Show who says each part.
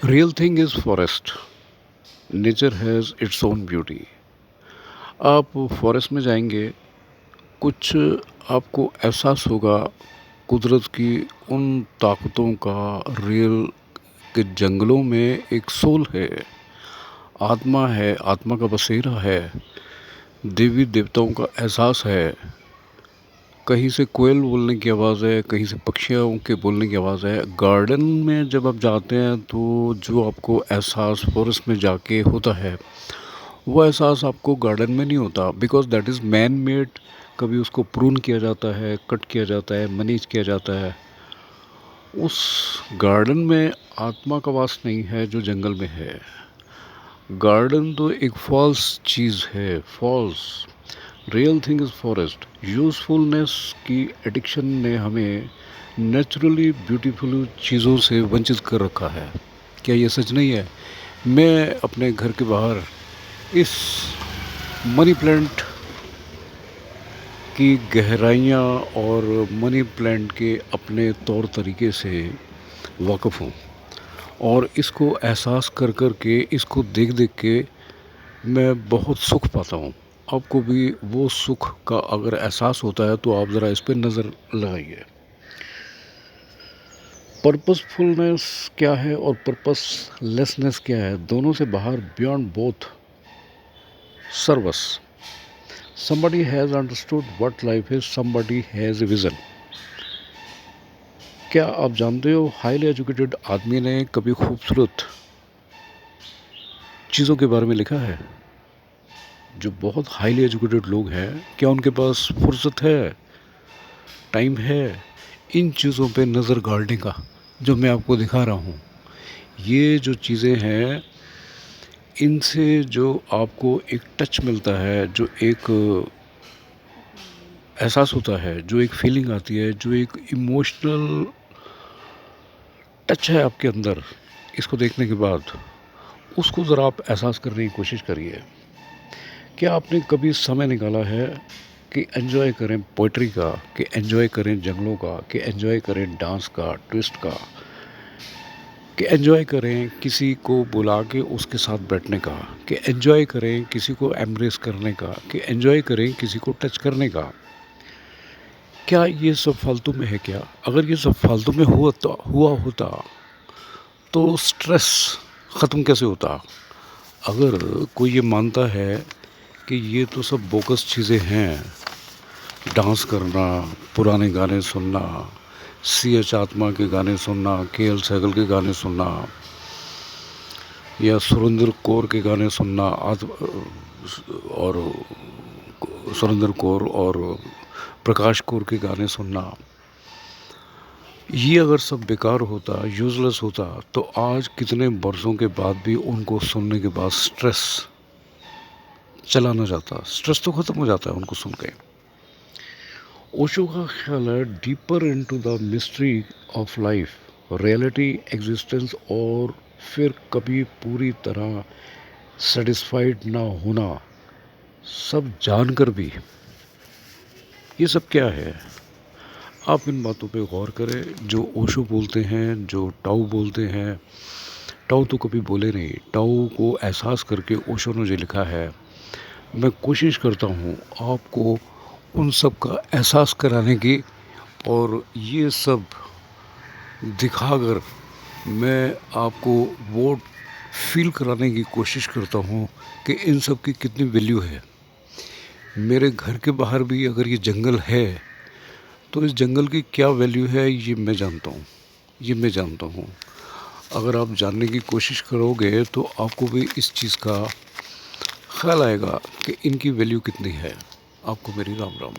Speaker 1: Real thing is forest. Nature has its own beauty. आप forest में जाएंगे, कुछ आपको एहसास होगा कुदरत की उन ताकतों का। रियल के जंगलों में एक सोल है, आत्मा है, आत्मा का बसेरा है, देवी देवताओं का एहसास है। कहीं से कोयल बोलने की आवाज़ है, कहीं से पक्षियों के बोलने की आवाज़ है। गार्डन में जब आप जाते हैं तो जो आपको एहसास फॉरेस्ट में जाके होता है, वो एहसास आपको गार्डन में नहीं होता, because that is man made. कभी उसको प्रून किया जाता है, कट किया जाता है, मैनेज किया जाता है। उस गार्डन में आत्मा का वास नहीं है जो जंगल में है। गार्डन तो एक फॉल्स चीज़ है, false. Real thing is forest. Usefulness की एडिक्शन ने हमें नेचुरली ब्यूटीफुल चीज़ों से वंचित कर रखा है। क्या ये सच नहीं है? मैं अपने घर के बाहर इस मनी प्लांट की गहराइयाँ और मनी प्लांट के अपने तौर तरीके से वाकिफ़ हूँ, और इसको एहसास कर कर के, इसको देख देख के मैं बहुत सुख पाता हूँ। आपको भी वो सुख का अगर एहसास होता है तो आप ज़रा इस पे नज़र लगाइए। पर्पसफुलनेस क्या है और पर्पसलेसनेस क्या है? दोनों से बाहर, बियॉन्ड बोथ, सर्वस। Somebody has understood what life is, somebody has a vision. क्या आप जानते हो हाईली एजुकेटेड आदमी ने कभी खूबसूरत चीज़ों के बारे में लिखा है? जो बहुत हाईली एजुकेटेड लोग हैं, क्या उनके पास फुर्सत है, टाइम है इन चीज़ों पे नज़र गाड़ने का जो मैं आपको दिखा रहा हूँ? ये जो चीज़ें हैं, इनसे जो आपको एक टच मिलता है, जो एक एहसास होता है, जो एक फीलिंग आती है, जो एक इमोशनल टच है आपके अंदर, इसको देखने के बाद उसको ज़रा आप एहसास करने की कोशिश करिए। क्या आपने कभी समय निकाला है कि एंजॉय करें पोइट्री का, कि एंजॉय करें जंगलों का, कि एंजॉय करें डांस का, ट्विस्ट का, कि एंजॉय करें किसी को बुला के उसके साथ बैठने का, कि एंजॉय करें किसी को एम्ब्रेस करने का, कि एंजॉय करें किसी को टच करने का? क्या ये सब फालतू में है क्या? अगर ये सब फालतू में हुआ होता तो स्ट्रेस ख़त्म कैसे होता? अगर कोई ये मानता है कि ये तो सब बोगस चीज़ें हैं, डांस करना, पुराने गाने सुनना, सी एच आत्मा के गाने सुनना, के एल सहगल के गाने सुनना, या सुरेंद्र कौर के गाने सुनना, और सुरेंद्र कौर और प्रकाश कौर के गाने सुनना, ये अगर सब बेकार होता, यूज़लेस होता, तो आज कितने बरसों के बाद भी उनको सुनने के बाद स्ट्रेस चला ना जाता। स्ट्रेस तो ख़त्म हो जाता है उनको सुन के। ओशो का ख्याल है deeper into the mystery of life, reality, existence, और फिर कभी पूरी तरह सेटिस्फाइड ना होना, सब जानकर भी। ये सब क्या है? आप इन बातों पे गौर करें। जो ओशो बोलते हैं, जो टाउ बोलते हैं, टाउ तो कभी बोले नहीं, टाउ को एहसास करके ओशो ने जो लिखा है, मैं कोशिश करता हूँ आपको उन सब का एहसास कराने की, और ये सब दिखाकर मैं आपको वो फील कराने की कोशिश करता हूँ कि इन सब की कितनी वैल्यू है। मेरे घर के बाहर भी अगर ये जंगल है तो इस जंगल की क्या वैल्यू है, ये मैं जानता हूँ, ये मैं जानता हूँ। अगर आप जानने की कोशिश करोगे तो आपको भी इस चीज़ का ख्याल आएगा कि इनकी वैल्यू कितनी है। आपको मेरी राम राम।